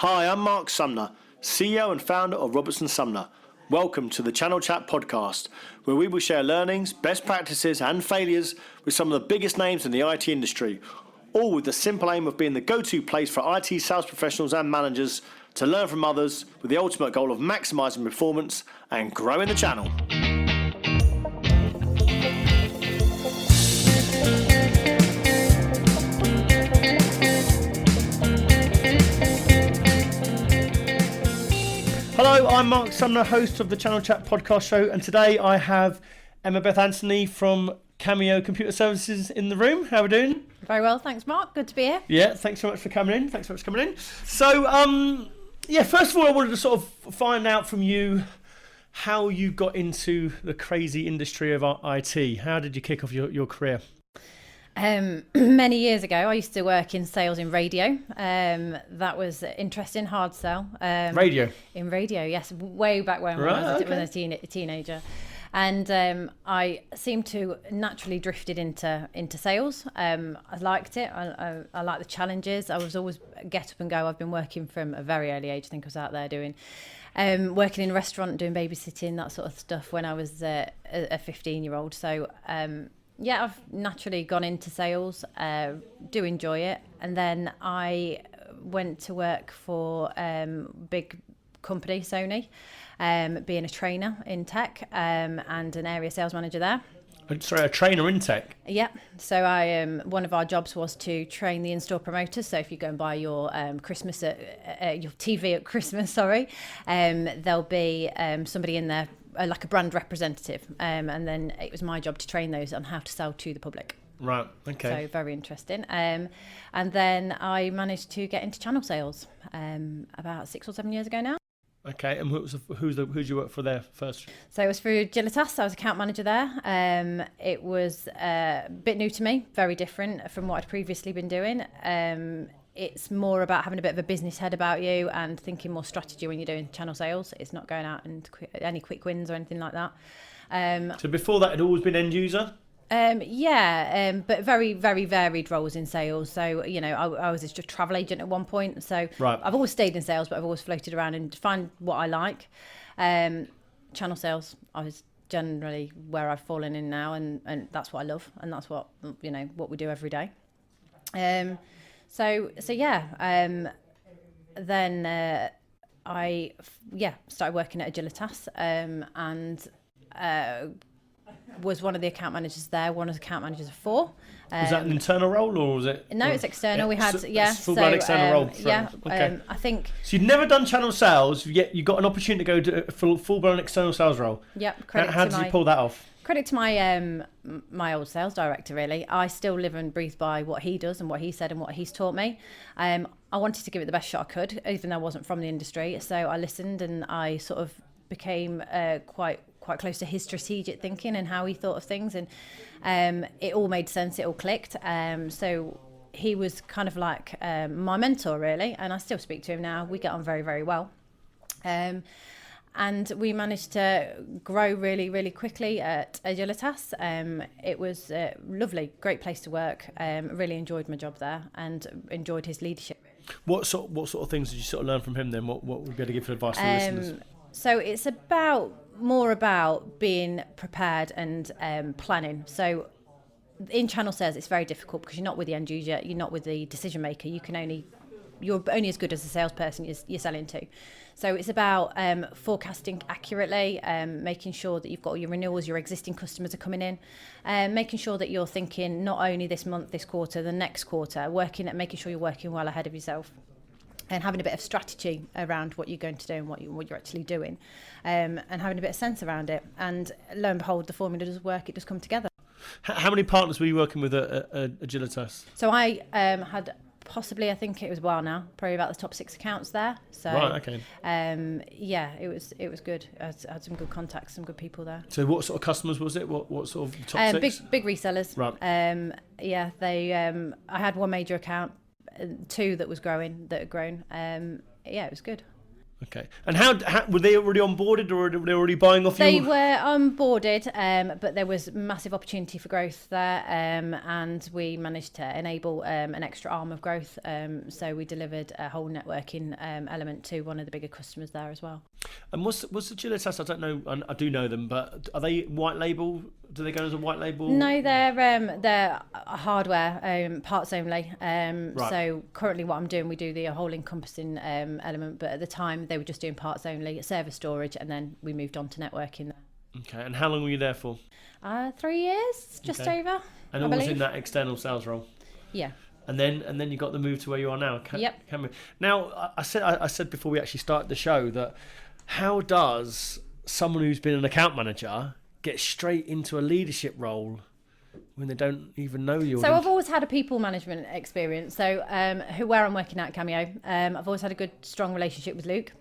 Hi, I'm Mark Sumner, CEO and founder of Robertson Sumner. Welcome to the Channel Chat podcast, where we will share learnings, best practices and failures with some of the biggest names in the IT industry, all with the simple aim of being the go-to place for IT sales professionals and managers to learn from others with the ultimate goal of maximising performance and growing the channel. Hello, I'm Mark Sumner, host of the Channel Chat podcast show, and today I have Emma-Beth Anthony from Cameo Computer Services in the room. How are we doing? Very well, thanks Mark. Good to be here. Yeah, thanks so much for coming in. So, first of all, I wanted to sort of find out from you how you got into the crazy industry of IT. How did you kick off your career? Many years ago, I used to work in sales in radio. That was interesting, hard sell. Radio? In radio, yes. Way back when I was a teenager. And I seemed to naturally drifted into sales. I liked it. I liked the challenges. I was always get up and go. I've been working from a very early age. I think I was out there doing working in a restaurant, doing babysitting, that sort of stuff when I was a 15-year-old. So I've naturally gone into sales, do enjoy it. And then I went to work for big company, Sony, being a trainer in tech and an area sales manager there. Sorry, a trainer in tech? Yeah. So one of our jobs was to train the in-store promoters. So if you go and buy your Christmas your TV at Christmas, there'll be somebody in there, like a brand representative, and then it was my job to train those on how to sell to the public. Right, okay. So very interesting. And then I managed to get into channel sales about 6 or 7 years ago now. Okay, and who'd you work for there first? So it was for Agilitas. I was account manager there. It was a bit new to me, very different from what I'd previously been doing. It's more about having a bit of a business head about you and thinking more strategy when you're doing channel sales. It's not going out and any quick wins or anything like that. So before that, it had always been end user? But very, very varied roles in sales. So, I was just a travel agent at one point. So right. I've always stayed in sales, but I've always floated around and find what I like. Channel sales, I was generally where I've fallen in now, and that's what I love, and that's what what we do every day. Then I started working at Agilitas and was one of the account managers there, one of the account managers of 4. Was that an internal role or was it? No, it's external. We had, full-blown external role. Okay. I think. So you'd never done channel sales, yet you got an opportunity to go to a full-blown external sales role. Yep. How did you pull that off? Credit to my old sales director, really. I still live and breathe by what he does and what he said and what he's taught me. I wanted to give it the best shot I could, even though I wasn't from the industry. So I listened and I sort of became quite close to his strategic thinking and how he thought of things, and it all made sense, it all clicked. So he was kind of like my mentor, really, and I still speak to him now. We get on very, very well. And we managed to grow really, really quickly at Agilitas. It was lovely, great place to work. Really enjoyed my job there and enjoyed his leadership. What sort of things did you sort of learn from him then? What would you be able to give for advice to the listeners? So it's more about being prepared and planning. So in channel sales, it's very difficult because you're not with the end user, you're not with the decision maker. You're only as good as the salesperson you're selling to. So it's about forecasting accurately, making sure that you've got all your renewals, your existing customers are coming in, making sure that you're thinking not only this month, this quarter, the next quarter, making sure you're working well ahead of yourself. And having a bit of strategy around what you're going to do and what you're actually doing, and having a bit of sense around it. And lo and behold, the formula does work. It does come together. How many partners were you working with at Agilitas? So I had possibly, I think it was a while now, probably about the top 6 accounts there. So right, okay. It was good. I had some good contacts, some good people there. So what sort of customers was it? What sort of top 6? Big resellers. Right. I had one major account. 2 that had grown. It was good. Okay. And how were they already onboarded, or were they already buying off you? They were onboarded, but there was massive opportunity for growth there, and we managed to enable an extra arm of growth. So we delivered a whole networking element to one of the bigger customers there as well. And what's the Gilitas? I don't know. I do know them, but are they white label? Do they go as a white label? No, they're hardware, parts only. Right. So currently, what I'm doing, we do the whole encompassing element, but at the time they were just doing parts only, server storage, and then we moved on to networking. Okay. And how long were you there for? 3 years, just over. And always in that external sales role. Yeah. And then you got the move to where you are now. Yep. Cameo. Now, I said before we actually started the show that how does someone who's been an account manager get straight into a leadership role when they don't even know you? So I've always had a people management experience. So where I'm working at Cameo, I've always had a good, strong relationship with Luke.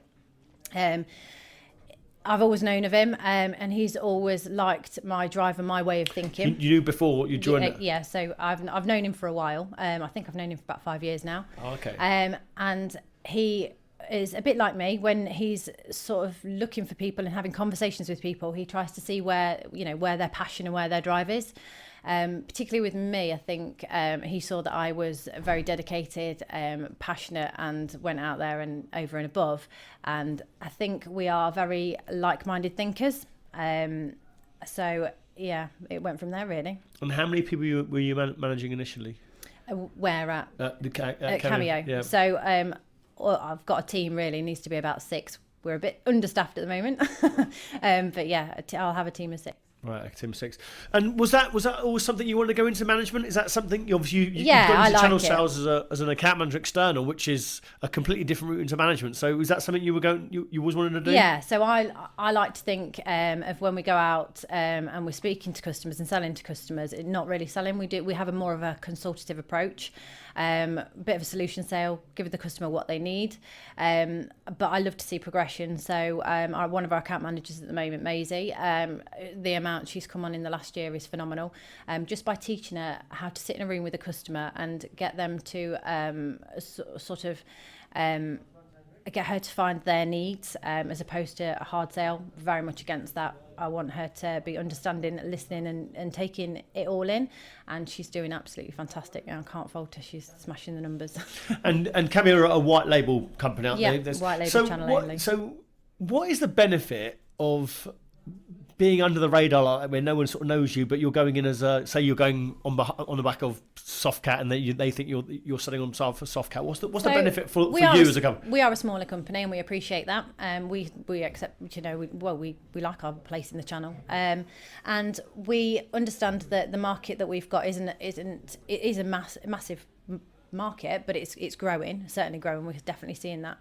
I've always known of him, and he's always liked my drive and my way of thinking. You knew before you joined? Yeah. So I've known him for a while. I think I've known him for about 5 years now. Oh, okay. And he is a bit like me. When he's sort of looking for people and having conversations with people, he tries to see where their passion and where their drive is. Particularly with me, I think he saw that I was very dedicated, passionate, and went out there and over and above. And I think we are very like-minded thinkers. So yeah, it went from there really. And how many people were you managing initially? Where at? At Cameo. Yeah. So I've got a team really, needs to be about 6. We're a bit understaffed at the moment, but yeah, I'll have a team of 6. Right, a team of 6. And was that always something you wanted to go into management? Is that something you've Yeah, gone into I channel like sales as an account manager external, which is a completely different route into management. So is that something you always wanted to do? Yeah, so I like to think of when we go out and we're speaking to customers and selling to customers, not really selling. We have a more of a consultative approach. A bit of a solution sale, give the customer what they need. But I love to see progression. So one of our account managers at the moment, Maisie, the amount she's come on in the last year is phenomenal. Just by teaching her how to sit in a room with a customer and get them to get her to find their needs, as opposed to a hard sale. Very much against that. I want her to be understanding, listening and taking it all in, and she's doing absolutely fantastic. I can't fault her. She's smashing the numbers. and Cameo are a white label company, aren't they? Yeah, white label channel only. So what is the benefit of being under the radar, like where no one sort of knows you, but you're going in as say you're going on the back of Softcat, and they think you're selling on behalf of Softcat. What's the benefit for you as a company? We are a smaller company, and we appreciate that. We accept, we like our place in the channel, and we understand that the market that we've got it is a massive market, but it's growing, certainly growing. We're definitely seeing that,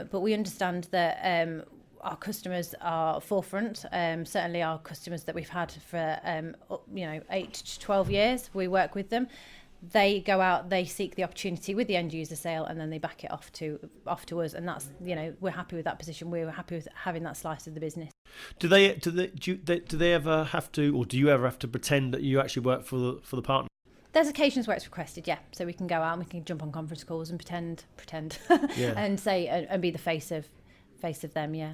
but we understand that. Our customers are forefront, certainly our customers that we've had for 8 to 12 years, we work with them. They go out, they seek the opportunity with the end user sale, and then they back it off to us, and that's, we're happy with that position. We're happy with having that slice of the business. Do they ever have to, or do you ever have to pretend that you actually work for the partner? There's occasions where it's requested, yeah. So we can go out and we can jump on conference calls and pretend yeah. and say and be the face of them, yeah.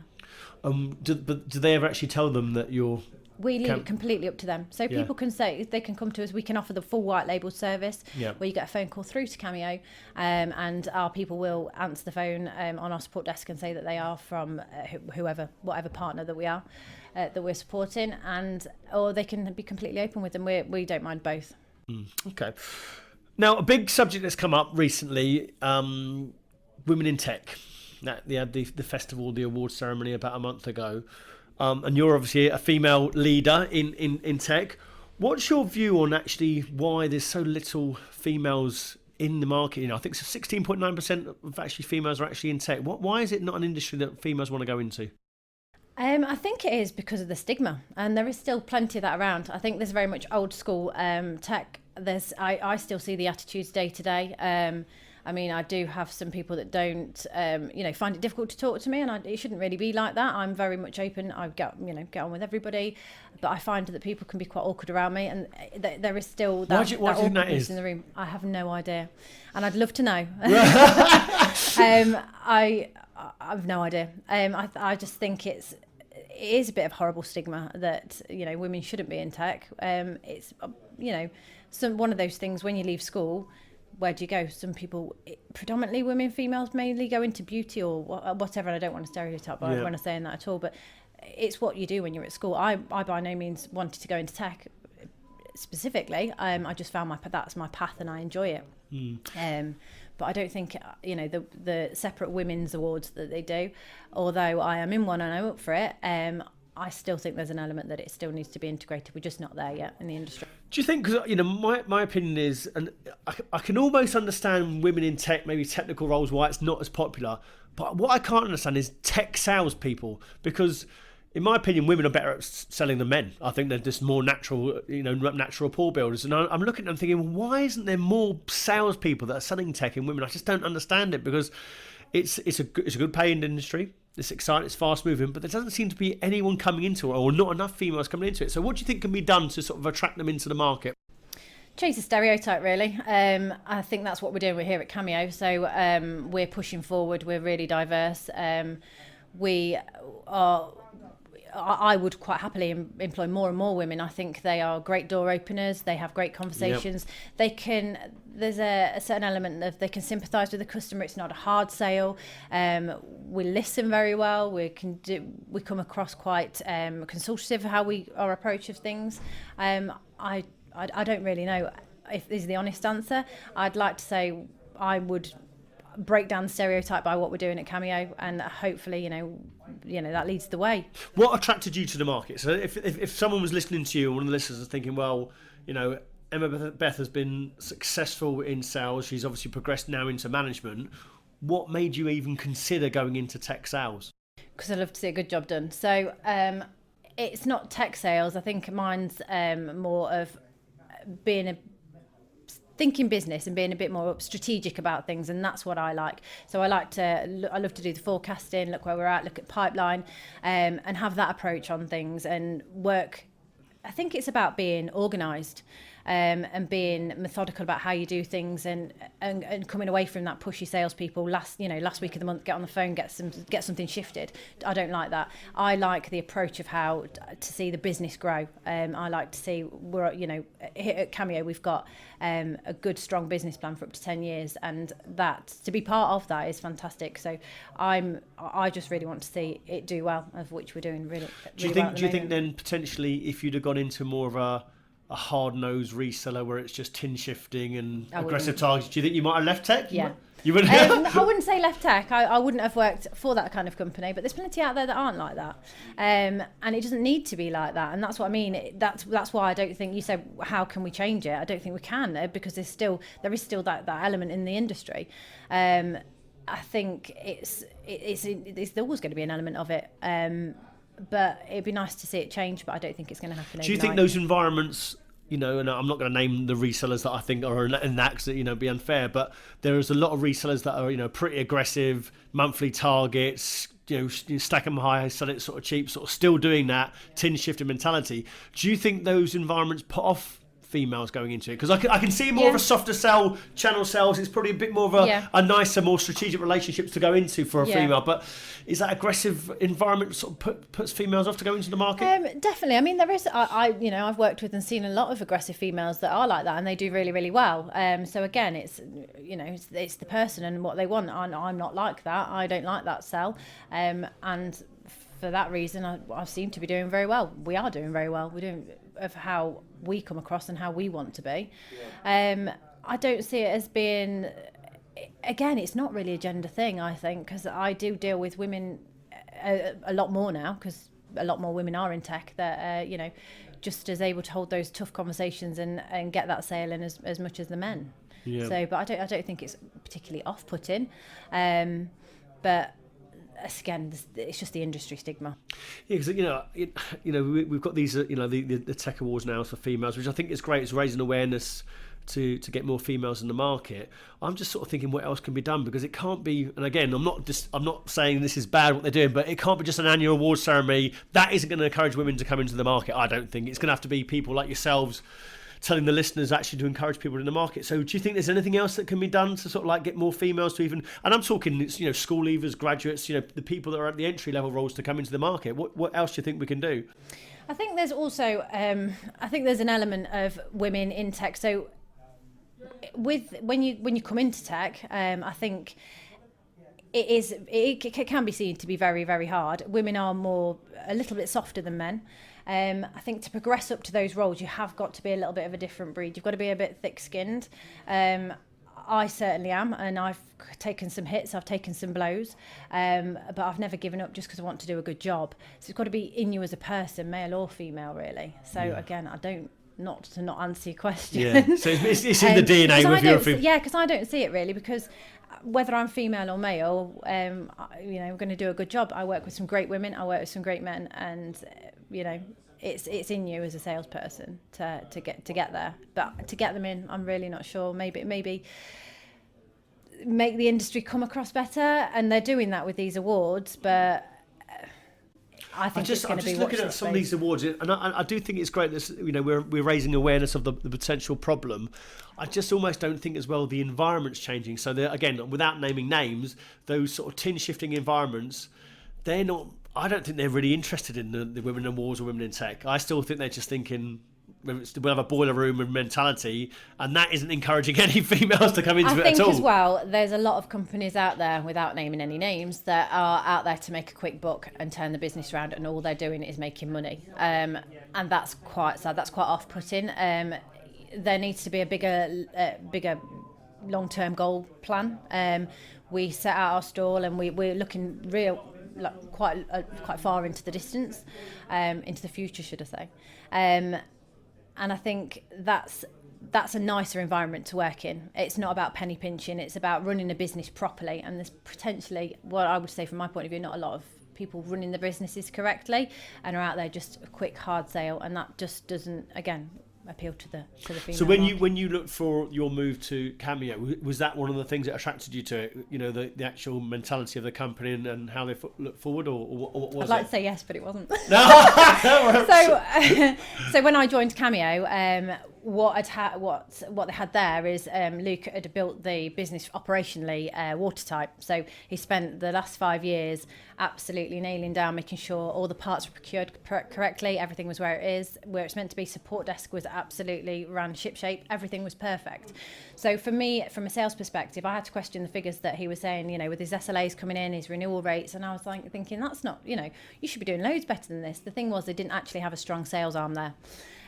Do they ever actually tell them that you're? We leave it completely up to them. So people can say, they can come to us. We can offer the full white label service, where you get a phone call through to Cameo, and our people will answer the phone on our support desk and say that they are from whatever partner that we are, that we're supporting, or they can be completely open with them. We don't mind both. Okay. Now, a big subject that's come up recently, women in tech. They had the festival, the awards ceremony about a month ago, and you're obviously a female leader in tech. What's your view on actually why there's so little females in the market? I think 16.9% of actually females are actually in tech. Why is it not an industry that females want to go into? I think it is because of the stigma, and there is still plenty of that around. I think there's very much old school tech. I still see the attitudes day to day. I do have some people that don't, find it difficult to talk to me, and it shouldn't really be like that. I'm very much open. I get on with everybody, but I find that people can be quite awkward around me, and there is still that awkwardness in the room. I have no idea, and I'd love to know. I've no idea. I just think it is a bit of horrible stigma that, you know, women shouldn't be in tech. It's, you know, one of those things when you leave school, where do you go? Some people, predominantly women, females mainly, go into beauty or whatever. And I don't want to stereotype when I'm saying that at all, but it's what you do when you're at school. I by no means wanted to go into tech specifically. I just found that's my path and I enjoy it. But I don't think, you know, the separate women's awards that they do, although I am in one and I'm up for it, I still think there's an element that it still needs to be integrated. We're just not there yet in the industry. Do you think, because, you know, my opinion is, and I can almost understand women in tech, maybe technical roles, why it's not as popular, but what I can't understand is tech salespeople, because in my opinion, women are better at selling than men. I think they're just more natural, you know, natural rapport builders. And I'm looking at them thinking, why isn't there more salespeople that are selling tech in women? I just don't understand it, because it's a good paying industry. It's exciting, it's fast moving, but there doesn't seem to be anyone coming into it, or not enough females coming into it. So what do you think can be done to sort of attract them into the market? Change the stereotype, really. I think that's what we're doing. We're here at Cameo, so we're pushing forward. We're really diverse. I would quite happily employ more and more women. I think they are great door openers. They have great conversations. Yep. There's a certain element of they can sympathise with the customer. It's not a hard sale. We listen very well. We come across quite consultative how our approach of things. I don't really know if this is the honest answer. I'd like to say I would break down the stereotype by what we're doing at Cameo, and hopefully, you know that leads the way. What attracted you to the market? So if someone was listening to you, and one of the listeners is thinking, well, you know, Emma-Beth has been successful in sales, she's obviously progressed now into management, what made you even consider going into tech sales? Because I love to see a good job done. So it's not tech sales. I think mine's more of thinking business and being a bit more strategic about things, and that's what I like. So I love to do the forecasting, look where we're at, look at pipeline, and have that approach on things and work. I think it's about being organised and being methodical about how you do things, and coming away from that pushy salespeople. Last week of the month, get on the phone, get something shifted. I don't like that. I like the approach of how to see the business grow. I like to see here at Cameo we've got a good strong business plan for up to 10 years, and that to be part of that is fantastic. So I just really want to see it do well, of which we're doing really. Do you think then potentially if you'd have gone into more of a hard-nosed reseller where it's just tin shifting and aggressive targets, do you think you might have left tech? Yeah. You would I wouldn't say left tech. I wouldn't have worked for that kind of company, but there's plenty out there that aren't like that. And it doesn't need to be like that. And that's what I mean. That's why I don't think you said, how can we change it? I don't think we can, because there is still that element in the industry. I think it's always going to be an element of it. But it'd be nice to see it change, but I don't think it's going to happen. Do you think those environments, you know, and I'm not going to name the resellers that I think are in that, because, you know, be unfair, but there is a lot of resellers that are, you know, pretty aggressive, monthly targets, you know, stack them high, sell it sort of cheap, sort of still doing that tin shifting mentality. Do you think those environments put off females going into it? Because I can see more of a softer sell, channel sales. It's probably a bit more of a nicer, more strategic relationships to go into for a female. But is that aggressive environment sort of puts females off to go into the market? Definitely. I mean, there is. I've worked with and seen a lot of aggressive females that are like that, and they do really, really well. So again, it's the person and what they want. I'm not like that. I don't like that sell. And for that reason, I seem to be doing very well. We are doing very well. We're doing of how we come across and how we want to be. I don't see it as being, again, it's not really a gender thing, I think, because I do deal with women a lot more now, because a lot more women are in tech that just as able to hold those tough conversations and get that sale in as much as the men. But I don't think it's particularly off-putting, but again, it's just the industry stigma. Yeah, because we've got these the tech awards now for females, which I think is great. It's raising awareness to get more females in the market. I'm just sort of thinking what else can be done, because it can't be. And again, I'm not saying this is bad what they're doing, but it can't be just an annual awards ceremony. That isn't going to encourage women to come into the market. I don't think it's going to have to be people like yourselves telling the listeners actually to encourage people in the market. So do you think there's anything else that can be done to sort of like get more females to even, and I'm talking, school leavers, graduates, the people that are at the entry level roles to come into the market. What else do you think we can do? I think there's also, there's an element of women in tech. So when you come into tech, I think it can be seen to be very, very hard. Women are a little bit softer than men. I think to progress up to those roles, you have got to be a little bit of a different breed. You've got to be a bit thick-skinned. I certainly am, and I've taken some hits, I've taken some blows, but I've never given up just because I want to do a good job. So it's got to be in you as a person, male or female, really. So again, I don't, not to not answer your question. Yeah, so it's in the DNA with your female. Yeah, because I don't see it really, because whether I'm female or male, we're going to do a good job. I work with some great women, I work with some great men, and it's in you as a salesperson to get there. But to get them in, I'm really not sure. Maybe make the industry come across better, and they're doing that with these awards, but I think it's going to be looking at some of these awards, and I do think it's great that we're raising awareness of the potential problem. I just almost don't think as well the environment's changing. So again, without naming names, those sort of tin shifting environments, they're not. I don't think they're really interested in the women in awards or women in tech. I still think they're just thinking we'll have a boiler room mentality, and that isn't encouraging any females to come into it at all. I think as well, there's a lot of companies out there, without naming any names, that are out there to make a quick buck and turn the business around, and all they're doing is making money. And that's quite sad. That's quite off-putting. There needs to be a bigger long-term goal plan. We set out our stall, and we're looking quite far into the distance, into the future, should I say. And I think that's a nicer environment to work in. It's not about penny pinching, it's about running a business properly. And there's potentially, what I would say from my point of view, not a lot of people running the businesses correctly and are out there just a quick, hard sale. And that just doesn't, again, appeal to the female. So when you looked for your move to Cameo, was that one of the things that attracted you to it? The actual mentality of the company and how they look forward, or what was it? I'd like to say yes, but it wasn't. No. So when I joined Cameo, what they had there is Luke had built the business operationally watertight. So he spent the last 5 years absolutely nailing down, making sure all the parts were procured correctly, everything was where it is, where it's meant to be. Support desk was absolutely ran shipshape, everything was perfect. So for me, from a sales perspective, I had to question the figures that he was saying, with his SLAs coming in, his renewal rates, and I was thinking that's not, you should be doing loads better than this. The thing was, they didn't actually have a strong sales arm there.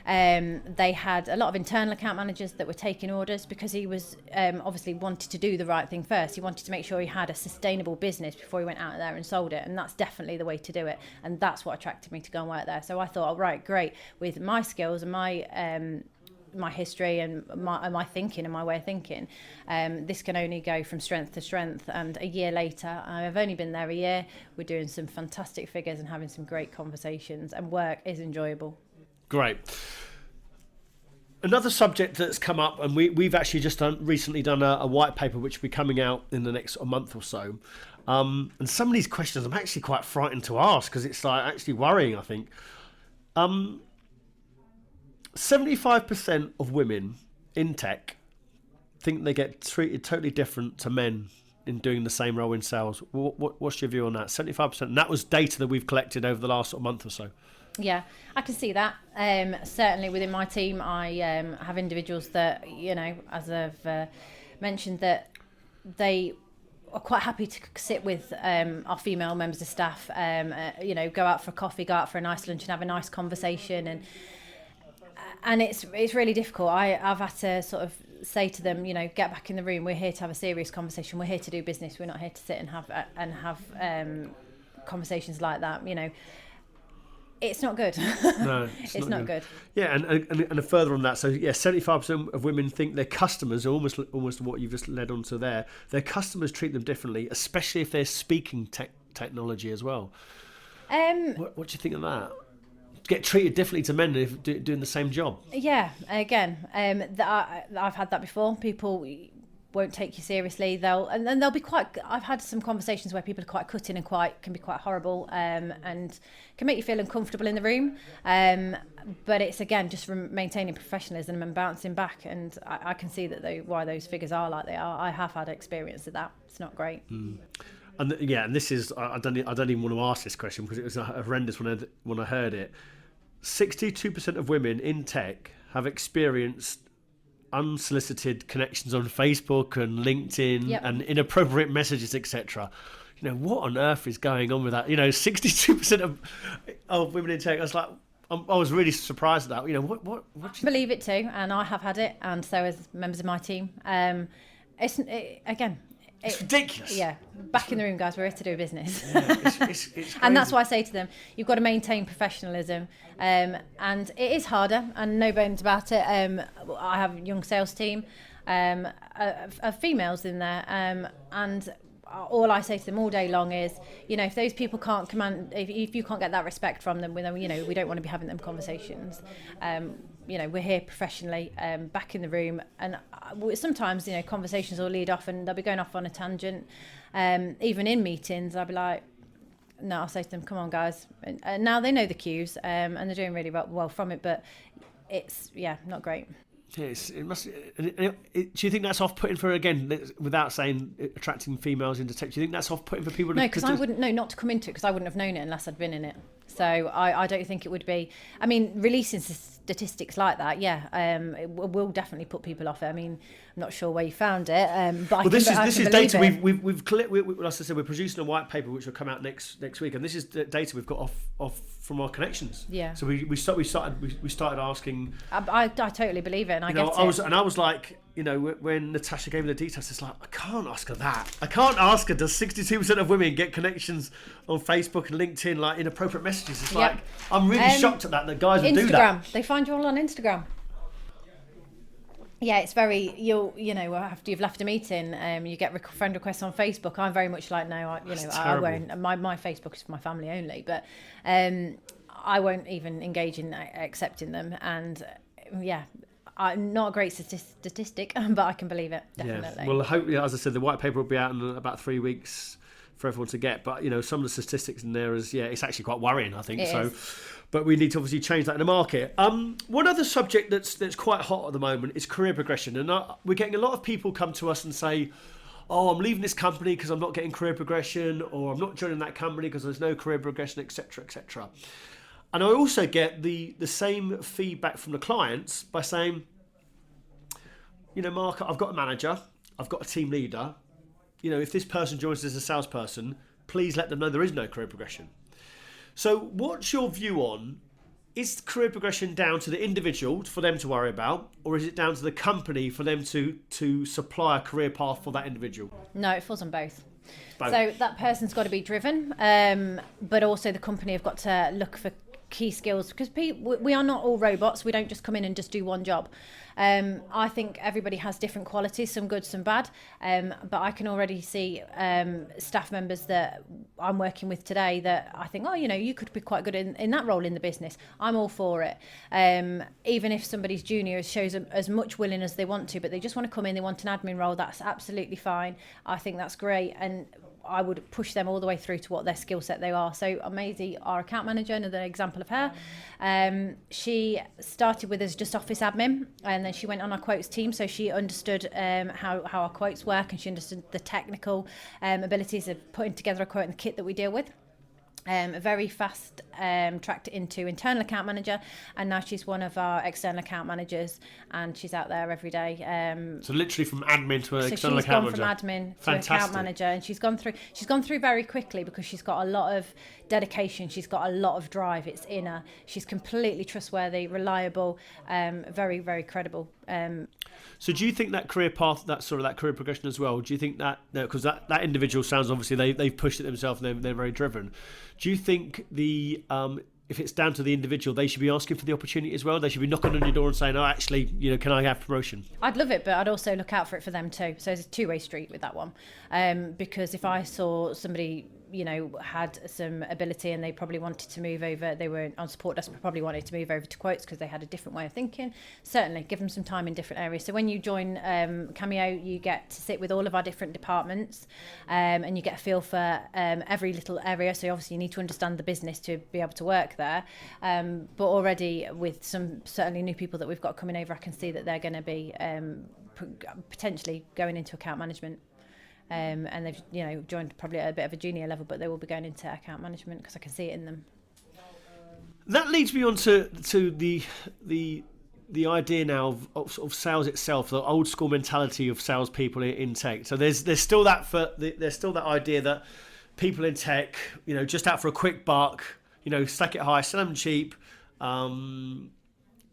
They had a lot of internal account managers that were taking orders because he was obviously wanted to do the right thing first. He wanted to make sure he had a sustainable business before he went out there and sold it, and that's definitely the way to do it, and that's what attracted me to go and work there. So I thought, right, great, with my skills and my history and my thinking and my way of thinking, this can only go from strength to strength. And a year later, I've only been there a year, we're doing some fantastic figures and having some great conversations, and work is enjoyable. Great. Another subject that's come up, and we've actually just recently done a white paper which will be coming out in the next month or so. And some of these questions I'm actually quite frightened to ask because it's actually worrying, I think. 75% of women in tech think they get treated totally different to men in doing the same role in sales. What's your view on that? 75%. And that was data that we've collected over the last month or so. Yeah, I can see that. Certainly within my team, I have individuals that, as I've mentioned, that they are quite happy to sit with our female members of staff, go out for a coffee, go out for a nice lunch and have a nice conversation. And it's really difficult. I've had to sort of say to them, get back in the room. We're here to have a serious conversation. We're here to do business. We're not here to sit and have conversations like that. It's not good. No, it's not good. Yeah, and further on that, so 75% of women think their customers, almost what you've just led on to there, their customers treat them differently, especially if they're speaking technology as well. What do you think of that? Get treated differently to men if doing the same job? Yeah, again, I've had that before. People won't take you seriously. They'll be quite. I've had some conversations where people are quite cutting and can be quite horrible, and can make you feel uncomfortable in the room. But it's again just maintaining professionalism and bouncing back. And I can see that why those figures are like they are. I have had experience of that. It's not great. And this is I don't even want to ask this question because it was horrendous when I heard it. 62% of women in tech have experienced unsolicited connections on Facebook and LinkedIn and inappropriate messages, etc. What on earth is going on with that? 62% of women in tech. I was like, I was really surprised at that. What I believe it too, and I have had it, and so as members of my team. It's ridiculous. Yeah, back in the room, guys. We're here to do business. Yeah, it's and that's why I say to them, you've got to maintain professionalism. And it is harder, and no bones about it. I have a young sales team of females in there. And all I say to them all day long is, if those people can't command, if you can't get that respect from them, we don't want to be having them conversations. We're here professionally, back in the room, and sometimes conversations will lead off and they'll be going off on a tangent. Even in meetings, I'll be like, no, I'll say to them, come on guys, and now they know the cues, and they're doing really well from it, but it's not great. Yes, it must. Do you think that's off-putting for, again, without saying attracting females into tech? Do you think that's off-putting for people? No, because I wouldn't know not to come into it because I wouldn't have known it unless I'd been in it. So I don't think it would be. I mean, releasing statistics like that, it will definitely put people off it. I mean, I'm not sure where you found it, but this is data we've collected. Like I said, we're producing a white paper which will come out next week, and this is the data we've got off from our connections. Yeah. So we started asking. I totally believe it, and I get it. I was like, when Natasha gave me the details, it's like, I can't ask her that. I can't ask her, does 62% of women get connections on Facebook and LinkedIn, like inappropriate messages? It's like, I'm really shocked at that guys would do that. Instagram, they find you all on Instagram. Yeah, it's very, after you've left a meeting, you get friend requests on Facebook. I'm very much like, no, I won't. My Facebook is for my family only, but I won't even engage in accepting them. And not a great statistic, but I can believe it, definitely. Yeah. Well, hopefully, as I said, the white paper will be out in about 3 weeks for everyone to get. But, some of the statistics in there it's actually quite worrying, I think. But we need to obviously change that in the market. One other subject that's quite hot at the moment is career progression. And we're getting a lot of people come to us and say, oh, I'm leaving this company because I'm not getting career progression, or I'm not joining that company because there's no career progression, etc., etc. And I also get the same feedback from the clients by saying, Mark, I've got a manager, I've got a team leader. If this person joins as a salesperson, please let them know there is no career progression. So what's your view on, is career progression down to the individual for them to worry about, or is it down to the company for them to supply a career path for that individual? No, it falls on both. So that person's got to be driven, but also the company have got to look for key skills, because we are not all robots. We don't just come in and just do one job. I think everybody has different qualities, some good, some bad, but I can already see staff members that I'm working with today that I think, you could be quite good in that role in the business. I'm all for it. Even if somebody's junior shows as much willing as they want to, but they just want to come in, they want an admin role, that's absolutely fine. I think that's great, and I would push them all the way through to what their skill set they are. So Maisie, our account manager, another example of her, she started with us just office admin, and then she went on our quotes team, so she understood how our quotes work, and she understood the technical abilities of putting together a quote and the kit that we deal with. Very fast tracked into internal account manager, and now she's one of our external account managers, and she's out there every day. So literally from admin to an external account manager. She's gone from admin to account manager, and she's gone through very quickly because she's got a lot of dedication. She's got a lot of drive. It's in her. She's completely trustworthy, reliable, very, very credible. So do you think that career path, that career progression as well, do you think that, because that individual sounds, obviously they've pushed it themselves and they're very driven. Do you think if it's down to the individual, they should be asking for the opportunity as well? They should be knocking on your door and saying, oh, actually, can I have promotion? I'd love it, but I'd also look out for it for them too. So it's a two-way street with that one. Because if I saw somebody had some ability and they probably wanted to move over. They were on support desk, but probably wanted to move over to quotes because they had a different way of thinking. Certainly, give them some time in different areas. So when you join Cameo, you get to sit with all of our different departments, and you get a feel for every little area. So obviously, you need to understand the business to be able to work there. But already with some certainly new people that we've got coming over, I can see that they're going to be potentially going into account management. And they've joined probably at a bit of a junior level, but they will be going into account management because I can see it in them. That leads me on to the idea now of sales itself, the old school mentality of salespeople in tech. So there's still that idea that people in tech, just out for a quick buck, stack it high, sell them cheap.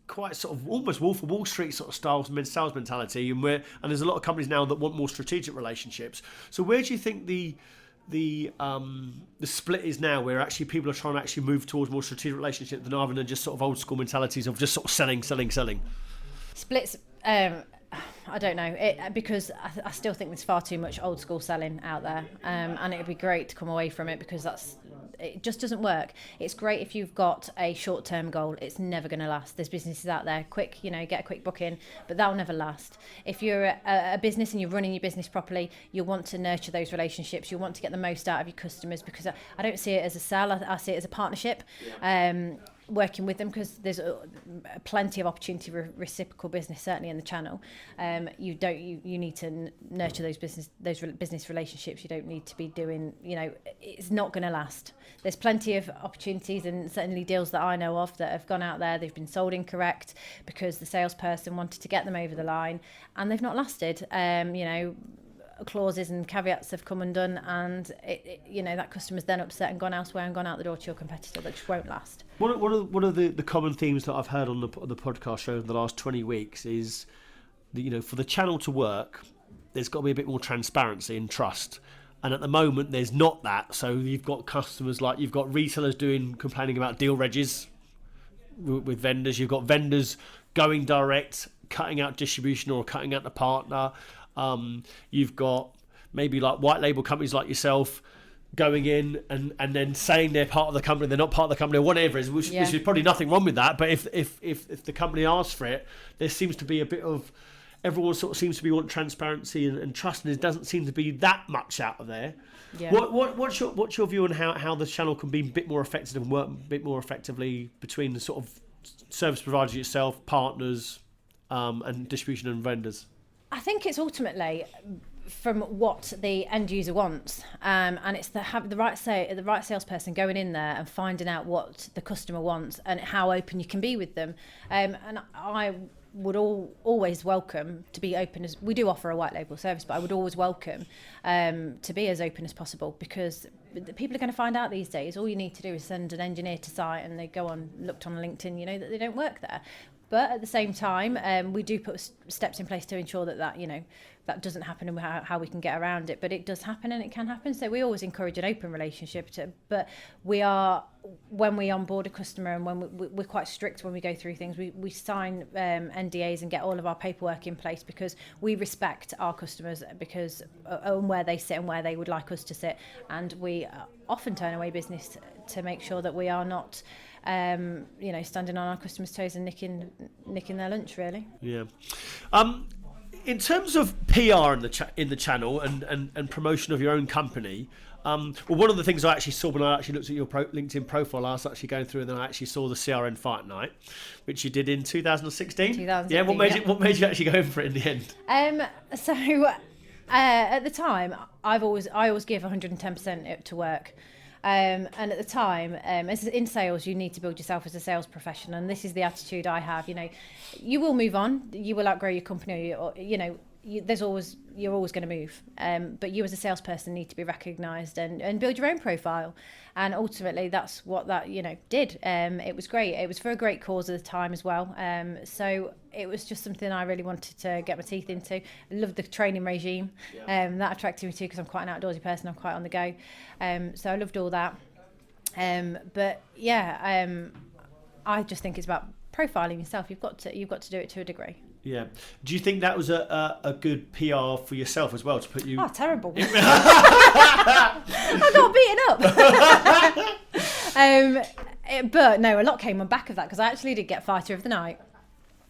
Quite sort of almost Wolf of Wall Street sort of sales mentality, and there's a lot of companies now that want more strategic relationships. So where do you think the split is now, where actually people are trying to actually move towards more strategic relationships rather than just sort of old school mentalities of just sort of selling? Splits. I don't know, because I still think there's far too much old school selling out there, and it would be great to come away from it because it just doesn't work. It's great if you've got a short-term goal. It's never going to last. There's businesses out there, quick, get a quick booking, but that'll never last. If you're a business and you're running your business properly, you'll want to nurture those relationships. You'll want to get the most out of your customers, because I don't see it as a sell. I see it as a partnership. Working with them, because there's plenty of opportunity for reciprocal business, certainly in the channel. You need to nurture those business relationships. You don't need to be doing, it's not going to last. There's plenty of opportunities and certainly deals that I know of that have gone out there. They've been sold incorrect because the salesperson wanted to get them over the line and they've not lasted. Clauses and caveats have come undone, and that customer's then upset and gone elsewhere and gone out the door to your competitor. That just won't last. One of the common themes that I've heard on the podcast show in the last 20 weeks is that, for the channel to work, there's got to be a bit more transparency and trust. And at the moment, there's not that. So you've got customers you've got retailers complaining about deal regs with vendors. You've got vendors going direct, cutting out distribution or cutting out the partner. You've got maybe white label companies like yourself going in and then saying they're part of the company, they're not part of the company, or whatever it is, which is probably nothing wrong with that. But if the company asks for it, there seems to be a bit of, everyone sort of seems to be wanting transparency and trust, and there doesn't seem to be that much out of there. Yeah. What's your view on how the channel can be a bit more effective and work a bit more effectively between the sort of service providers yourself, partners, and distribution and vendors? I think it's ultimately from what the end user wants, and it's the right salesperson going in there and finding out what the customer wants and how open you can be with them. And I would always welcome to be open, as we do offer a white label service, but I would always welcome to be as open as possible, because people are going to find out these days. All you need to do is send an engineer to site and they looked on LinkedIn, that they don't work there. But at the same time, we do put steps in place to ensure that that doesn't happen, and how we can get around it. But it does happen, and it can happen. So we always encourage an open relationship. But when we onboard a customer, and when we're quite strict when we go through things, we sign NDAs and get all of our paperwork in place, because we respect our customers because on where they sit and where they would like us to sit. And we often turn away business to make sure that we are not standing on our customers' toes and nicking their lunch, really. Yeah. In terms of PR in the channel and promotion of your own company, one of the things I actually saw when I actually looked at your LinkedIn profile, I was actually going through, and then I actually saw the CRN Fight Night, which you did in 2016. Yeah. What made you actually go in for it in the end? At the time, I always give 110% to work. And at the time, as in sales, you need to build yourself as a sales professional, and this is the attitude I have. You will move on, you will outgrow your company, or you're always going to move. But you as a salesperson need to be recognised and build your own profile. And ultimately, that's what that did. It was great. It was for a great cause at the time as well. So it was just something I really wanted to get my teeth into. I loved the training regime. That attracted me too, because I'm quite an outdoorsy person. I'm quite on the go. So I loved all that. I just think it's about profiling yourself. You've got to do it to a degree. Yeah. Do you think that was a good PR for yourself as well to put you? Oh, terrible! I got beaten up. But no, a lot came on back of that because I actually did get Fighter of the Night.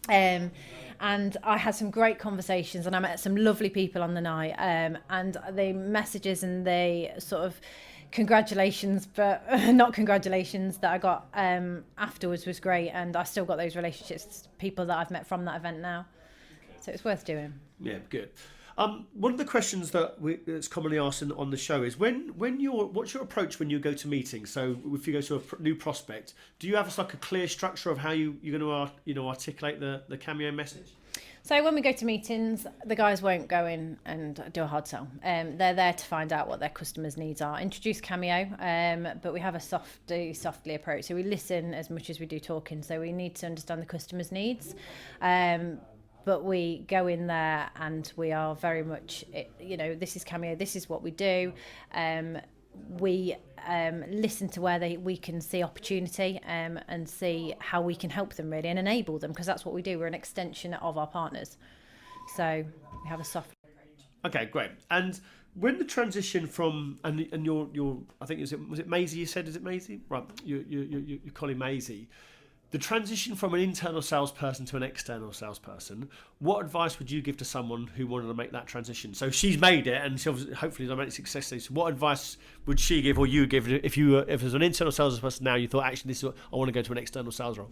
And I had some great conversations and I met some lovely people on the night. And the messages and the sort of congratulations, but not congratulations, that I got afterwards was great. And I still got those relationships, people that I've met from that event now. So it's worth doing. Yeah, good. One of the questions that's commonly asked on the show is what's your approach when you go to meetings? So if you go to a new prospect, do you have a clear structure of how you're going to articulate the Cameo message? So when we go to meetings, the guys won't go in and do a hard sell. They're there to find out what their customers' needs are. Introduce Cameo, but we have a softly approach. So we listen as much as we do talking. So we need to understand the customer's needs. But we go in there and we are very much, this is Cameo, this is what we do. We listen to where we can see opportunity and see how we can help them really and enable them, because that's what we do. We're an extension of our partners. So we have a soft. Okay, great. And when the transition from and your I think was it Maisie? You said, is it Maisie? Right, your colleague Maisie. The transition from an internal salesperson to an external salesperson, what advice would you give to someone who wanted to make that transition? So she's made it, and she hopefully has made it successfully. So what advice would she give, or you give, if there's an internal salesperson now, you thought, actually, this is I want to go to an external sales role?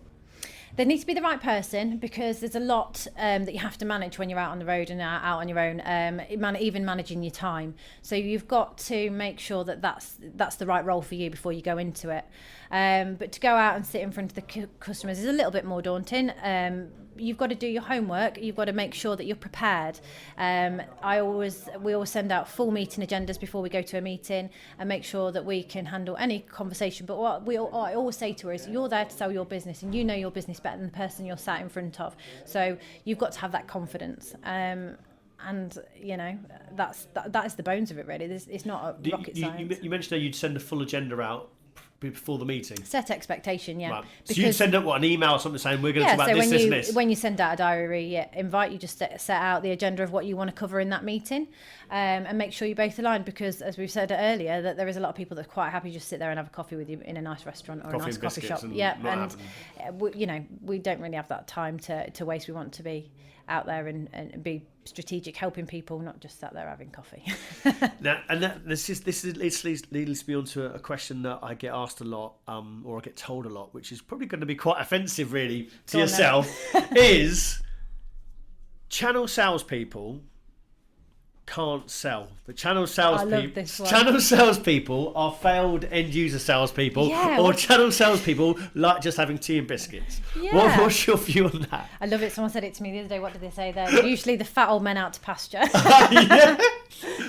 There needs to be the right person, because there's a lot that you have to manage when you're out on the road and out on your own, even managing your time. So you've got to make sure that that's the right role for you before you go into it. But to go out and sit in front of the customers is a little bit more daunting. You've got to do your homework. You've got to make sure that you're prepared. We always send out full meeting agendas before we go to a meeting and make sure that we can handle any conversation. But what I always say to her is, you're there to sell your business, and you know your business better than the person you're sat in front of. So you've got to have that confidence. And that is the bones of it really. It's not a rocket science. You mentioned that you'd send a full agenda out before the meeting. Set expectation, yeah. Right. So you send out an email or something saying we're going to talk about this and this. When you send out a diary invite, you just set out the agenda of what you want to cover in that meeting, and make sure you're both aligned, because as we've said earlier, that there is a lot of people that are quite happy to just sit there and have a coffee with you in a nice restaurant or a nice coffee shop. We don't really have that time to waste. We want to be out there and be strategic, helping people, not just sat there having coffee. Now, and this leads me on to a question that I get asked a lot, or I get told a lot, which is probably going to be quite offensive, really, to yourself, is channel salespeople can't sell. The channel salespeople are failed end user salespeople, or channel salespeople like just having tea and biscuits. Yeah. What's your view on that? I love it. Someone said it to me the other day. What did they say there? Usually the fat old men out to pasture.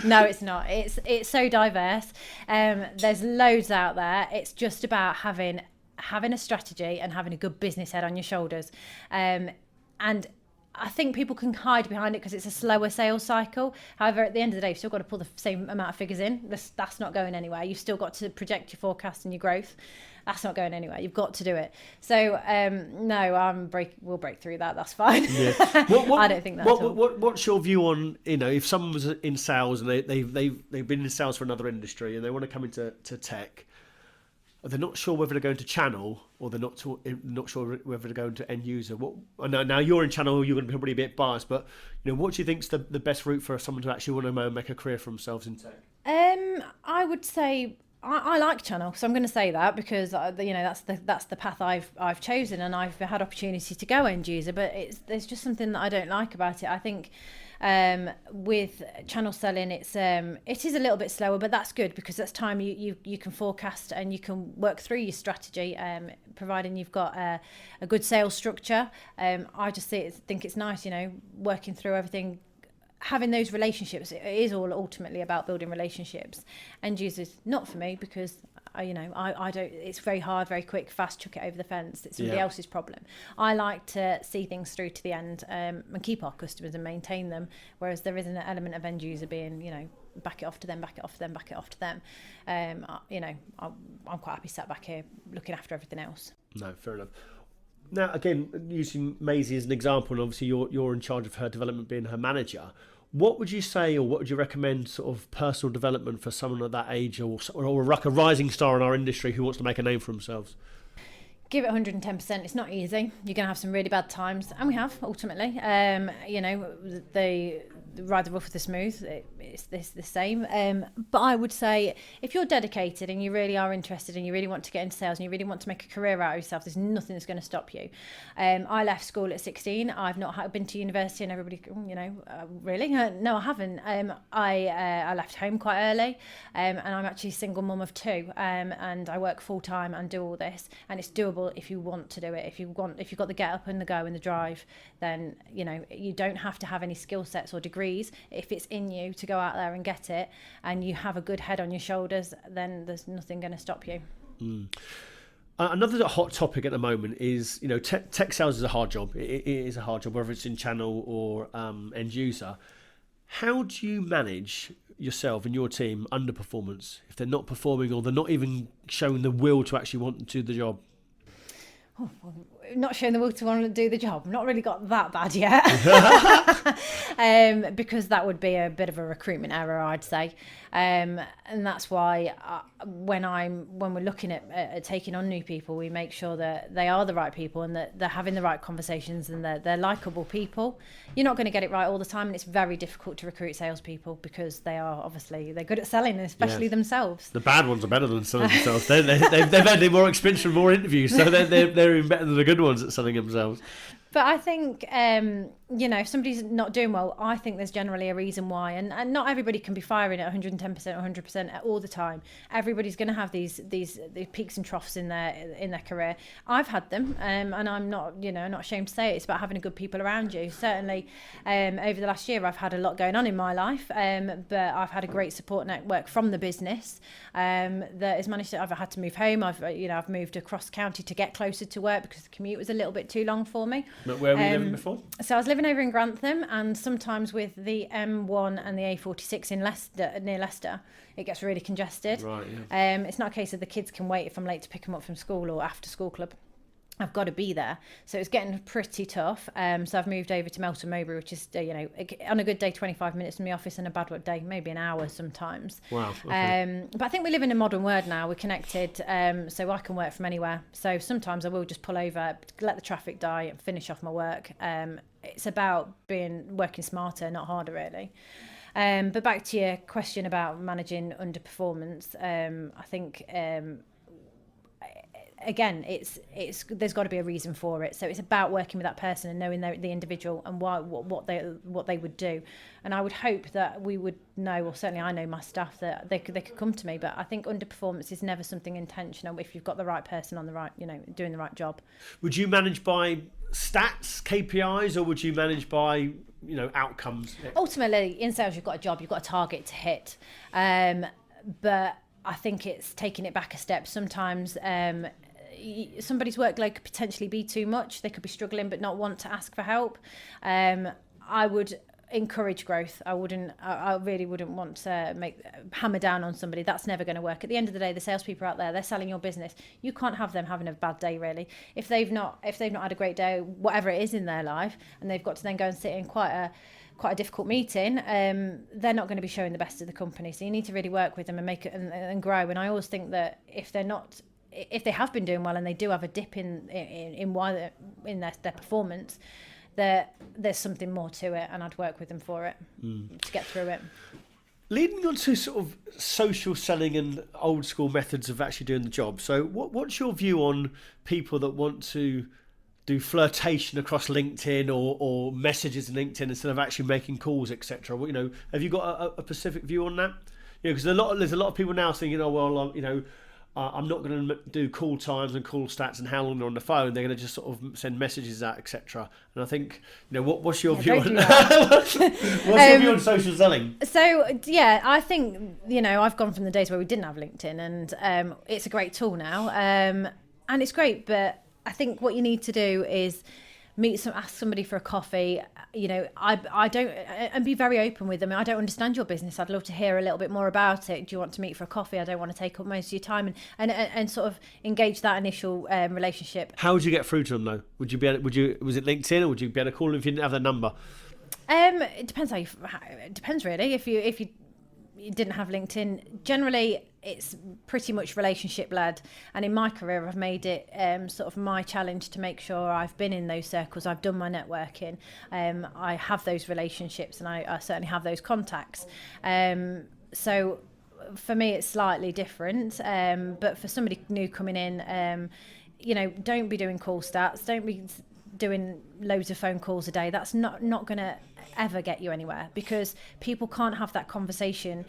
No, it's not. It's so diverse. There's loads out there. It's just about having a strategy and having a good business head on your shoulders. And I think people can hide behind it because it's a slower sales cycle. However, at the end of the day, you've still got to pull the same amount of figures in. That's not going anywhere. You've still got to project your forecast and your growth. That's not going anywhere. You've got to do it. So, we'll break through that. That's fine. Yeah. I don't think that at all. What's your view on, if someone was in sales and they've been in sales for another industry and they want to come into tech, they're not sure whether to go into channel or they're not sure whether to go into end user. Now you're in channel, you're going to be probably a bit biased, but what do you think's the best route for someone to actually want to make a career for themselves in tech? I would say I like channel, so I'm going to say that because that's the path I've chosen, and I've had opportunity to go end user, but there's just something that I don't like about it. I think with channel selling, it is a little bit slower, but that's good because that's time you can forecast and you can work through your strategy, providing you've got a good sales structure. I just think it's nice, working through everything. Having those relationships, it is all ultimately about building relationships. End users, not for me, because I don't. It's very hard, very quick, fast. Chuck it over the fence. It's somebody else's problem. I like to see things through to the end, and keep our customers and maintain them. Whereas there is an element of end user being, back it off to them, back it off to them, back it off to them. I'm quite happy sat back here looking after everything else. No, fair enough. Now, again, using Maisie as an example, and obviously you're in charge of her development, being her manager. What would you say, or what would you recommend, sort of personal development for someone at that age, or like a rising star in our industry who wants to make a name for themselves? Give it 110%. It's not easy. You're going to have some really bad times, and we have ultimately. They ride the rough with the smooth. It's the same. But I would say if you're dedicated and you really are interested and you really want to get into sales and you really want to make a career out of yourself, there's nothing that's going to stop you. I left school at 16. I've not been to university, and everybody, really? No, I haven't. I left home quite early, and I'm actually a single mum of 2, and I work full time and do all this, and it's doable if you want to do it. If you've got the get up and the go and the drive, then you don't have to have any skill sets or degrees. If it's in you to go out there and get it, and you have a good head on your shoulders, then there's nothing going to stop you. Another hot topic at the moment is, tech sales is a hard job. It is a hard job, whether it's in channel or end user. How do you manage yourself and your team underperformance if they're not performing, or they're not even showing the will to actually want to do the job? Not showing the will to want to do the job. Not really got that bad yet, because that would be a bit of a recruitment error, I'd say, and that's why when we're looking at taking on new people, we make sure that they are the right people and that they're having the right conversations and they're likable people. You're not going to get it right all the time, and it's very difficult to recruit salespeople because they're good at selling, especially themselves. The bad ones are better than selling themselves. They've had more experience and more interviews, so they're even better than the good ones at selling themselves. But I think, if somebody's not doing well, I think there's generally a reason why. And not everybody can be firing at 110% or 100% all the time. Everybody's going to have these peaks and troughs in their career. I've had them, and I'm not ashamed to say it. It's about having good people around you. Certainly, over the last year, I've had a lot going on in my life, but I've had a great support network from the business that has managed to. I've had to move home. I've moved across county to get closer to work because the commute was a little bit too long for me. But where were you living before? So I was living over in Grantham, and sometimes with the M1 and the A46 near Leicester, it gets really congested. Right, yeah. It's not a case of the kids can wait if I'm late to pick them up from school or after school club. I've got to be there. So it's getting pretty tough. So I've moved over to Melton Mowbray, which is, on a good day, 25 minutes from the office, and a bad day, maybe an hour sometimes. Wow. Okay. But I think we live in a modern world now. We're connected, so I can work from anywhere. So sometimes I will just pull over, let the traffic die, and finish off my work. It's about working smarter, not harder, really. But back to your question about managing underperformance, I think... Again, it's there's got to be a reason for it. So it's about working with that person and knowing the individual and what they would do. And I would hope that we would know, or certainly I know my staff, that they could come to me. But I think underperformance is never something intentional if you've got the right person on the right, doing the right job. Would you manage by stats, KPIs, or would you manage by outcomes? Ultimately, in sales, you've got a job, you've got a target to hit. But I think it's taking it back a step. Sometimes somebody's workload could potentially be too much. They could be struggling but not want to ask for help. I would encourage growth. I really wouldn't want to hammer down on somebody. That's never going to work. At the end of the day, the salespeople out there, they're selling your business. You can't have them having a bad day, really. If they've not had a great day, whatever it is in their life, and they've got to then go and sit in quite a difficult meeting, they're not going to be showing the best of the company. So you need to really work with them and make it and grow. And I always think that if they have been doing well and they do have a dip in their performance, there's something more to it, and I'd work with them for it to get through it. Leading on to sort of social selling and old school methods of actually doing the job. So what's your view on people that want to do flirtation across LinkedIn or messages in LinkedIn instead of actually making calls, etc.? Have you got a specific view on that? Because there's a lot of people now thinking, I'm not going to do call times and call stats and how long they're on the phone. They're going to just sort of send messages out, etc. And I think, what's your view on what's your view on social selling? So I think I've gone from the days where we didn't have LinkedIn, and it's a great tool now, and it's great, but I think what you need to do is ask somebody for a coffee. I don't, and be very open with them. I don't understand your business. I'd love to hear a little bit more about it. Do you want to meet for a coffee? I don't want to take up most of your time, and sort of engage that initial relationship. How would you get through to them though? Was it LinkedIn, or would you be able to call them if you didn't have their number? It depends it depends really. If you didn't have LinkedIn, generally it's pretty much relationship led, and in my career I've made it sort of my challenge to make sure I've been in those circles, I've done my networking, I have those relationships, and I certainly have those contacts. So for me it's slightly different, but for somebody new coming in, don't be doing call stats, don't be doing loads of phone calls a day. That's not going to ever get you anywhere, because people can't have that conversation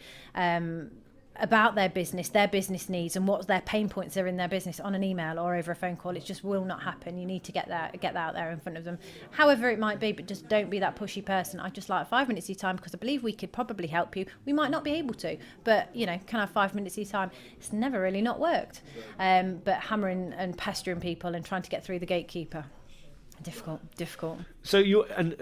about their business needs, and what their pain points are in their business on an email or over a phone call. It just will not happen. You need to get that out there in front of them, however it might be, but just don't be that pushy person. I'd just like 5 minutes of your time because I believe we could probably help you. We might not be able to, but can I have 5 minutes of your time? It's never really not worked. But hammering and pestering people and trying to get through the gatekeeper, difficult. So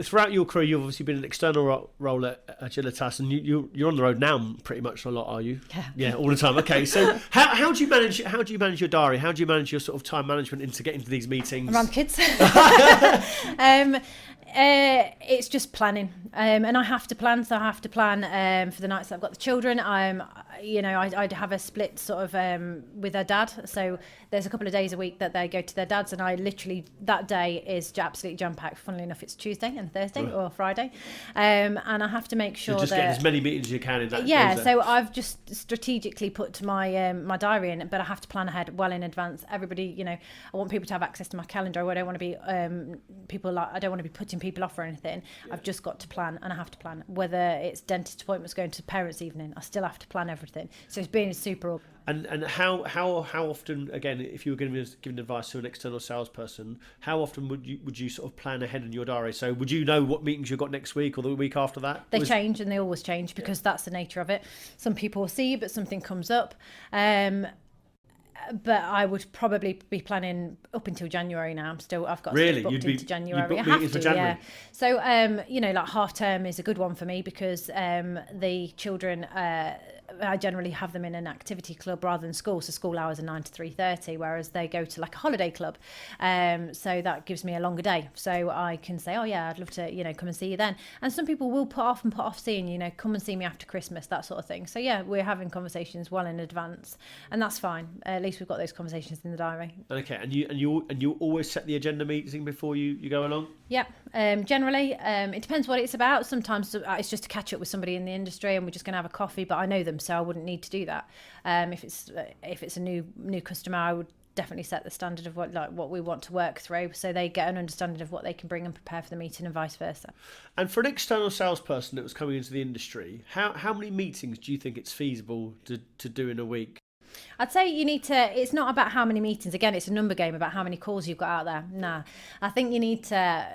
throughout your career, you've obviously been an external role at Agilitas, and you're on the road now pretty much a lot, are you? Yeah, all the time. Okay, so how do you manage your diary? How do you manage your sort of time management into getting to these meetings? Around kids. It's just planning, and I have to plan. So I have to plan for the nights that I've got the children. I'd have a split sort of with their dad. So there's a couple of days a week that they go to their dads, and I literally, that day is absolutely jam packed. Funnily enough, it's Tuesday and Thursday or Friday, and I have to make sure just that getting as many meetings as you can in that. Yeah, so I've just strategically put my my diary in, but I have to plan ahead well in advance. Everybody, I want people to have access to my calendar. I don't want to be I don't want to be putting people off or anything. Yeah. I've just got to plan, and I have to plan. Whether it's dentist appointments, going to parents' evening, I still have to plan everything. So it's being super. And how often, again, if you were giving advice to an external salesperson, how often would you sort of plan ahead in your diary? So would you know what meetings you've got next week or the week after that? They change, and they always change, because that's the nature of it. Some people will see, but something comes up. But I would probably be planning up until January now. I've got really booked into January. I have to, January. Yeah. So like half term is a good one for me, because the children, I generally have them in an activity club rather than school. So school hours are 9 to 3:30, whereas they go to like a holiday club. So that gives me a longer day. So I can say, oh yeah, I'd love to, come and see you then. And some people will put off seeing, come and see me after Christmas, that sort of thing. So yeah, we're having conversations well in advance, and that's fine. At least we've got those conversations in the diary. Okay, and you always set the agenda meeting before you go along? Yeah, generally, it depends what it's about. Sometimes it's just to catch up with somebody in the industry, and we're just going to have a coffee, but I know them, so I wouldn't need to do that. If it's a new customer, I would definitely set the standard of what we want to work through, so they get an understanding of what they can bring and prepare for the meeting, and vice versa. And for an external salesperson that was coming into the industry, how many meetings do you think it's feasible to do in a week? I'd say you need to, it's not about how many meetings. Again, it's a number game about how many calls you've got out there. Nah, I think you need to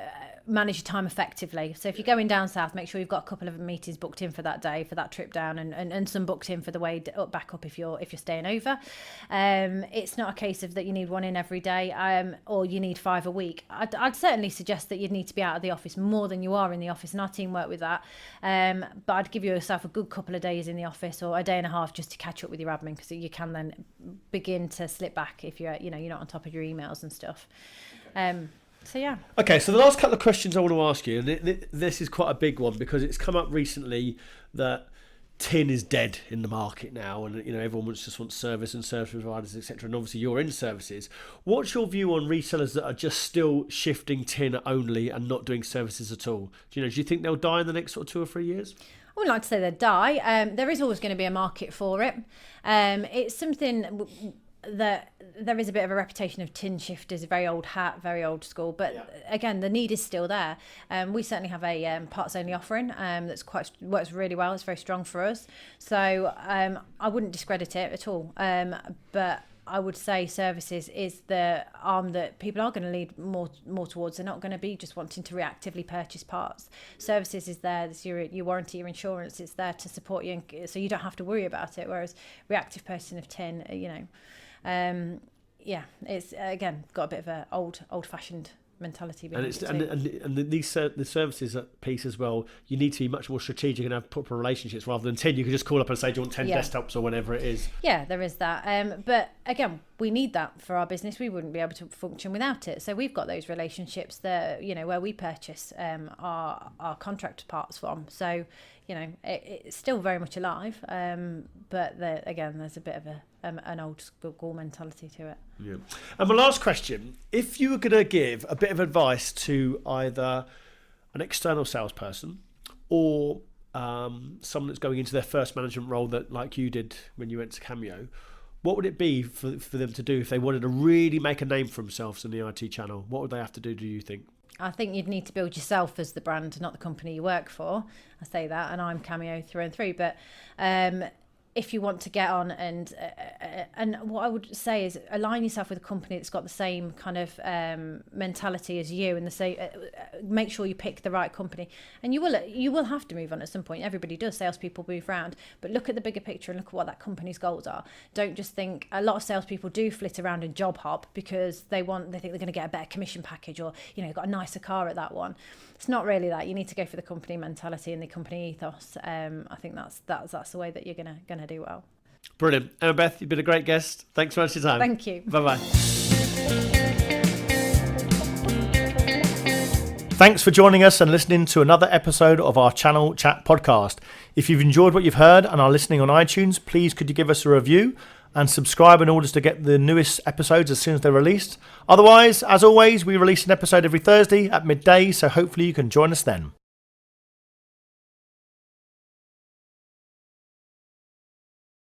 manage your time effectively. So if you're going down south, make sure you've got a couple of meetings booked in for that day, for that trip down, and some booked in for the way back up if you're staying over. It's not a case of that you need one in every day, or you need 5 a week. I'd certainly suggest that you'd need to be out of the office more than you are in the office, and our team work with that. But I'd give yourself a good couple of days in the office, or a day and a half, just to catch up with your admin, because you can then begin to slip back if you're not on top of your emails and stuff. So yeah. Okay, so the last couple of questions I want to ask you, and this is quite a big one, because it's come up recently that tin is dead in the market now, and everyone just wants service and service providers, etc. And obviously you're in services. What's your view on resellers that are just still shifting tin only and not doing services at all? Do you think they'll die in the next sort of 2 or 3 years? I wouldn't like to say they'll die. There is always going to be a market for it. It's something that there is a bit of a reputation of tin shifters, very old hat, very old school, but again, the need is still there. We certainly have a parts only offering that's works really well. It's very strong for us, so I wouldn't discredit it at all, but I would say services is the arm that people are going to lead more towards. They're not going to be just wanting to reactively purchase parts. Services is there. There's your warranty, your insurance. It's there to support you, so you don't have to worry about it. Whereas reactive purchasing of tin, it's again got a bit of a old-fashioned mentality behind it too. And the services piece as well, you need to be much more strategic and have proper relationships rather than 10. You can just call up and say, do you want 10 desktops or whatever it is? Yeah, there is that. But again, we need that for our business. We wouldn't be able to function without it. So we've got those relationships that, where we purchase our contract parts from. So, it's still very much alive. But again, there's a bit of an old school mentality to it. Yeah. And my last question, if you were going to give a bit of advice to either an external salesperson or someone that's going into their first management role that like you did when you went to Cameo, what would it be for them to do if they wanted to really make a name for themselves in the IT channel? What would they have to do you think? I think you'd need to build yourself as the brand, not the company you work for. I say that, and I'm Cameo through and through. But if you want to get on and what I would say is align yourself with a company that's got the same kind of mentality as you, and the same. Make sure you pick the right company, and you will have to move on at some point. Everybody does. Salespeople move around, but look at the bigger picture and look at what that company's goals are. Don't just think. A lot of salespeople do flit around and job hop because they think they're going to get a better commission package or got a nicer car at that one. It's not really that. You need to go for the company mentality and the company ethos. I think that's the way that you're gonna do well. Brilliant. Emma-Beth, you've been a great guest. Thanks so much for your time. Thank you. Bye-bye. Thanks for joining us and listening to another episode of our Channel Chat podcast. If you've enjoyed what you've heard and are listening on iTunes, please could you give us a review and subscribe in order to get the newest episodes as soon as they're released. Otherwise, as always, we release an episode every Thursday at midday, so hopefully you can join us then.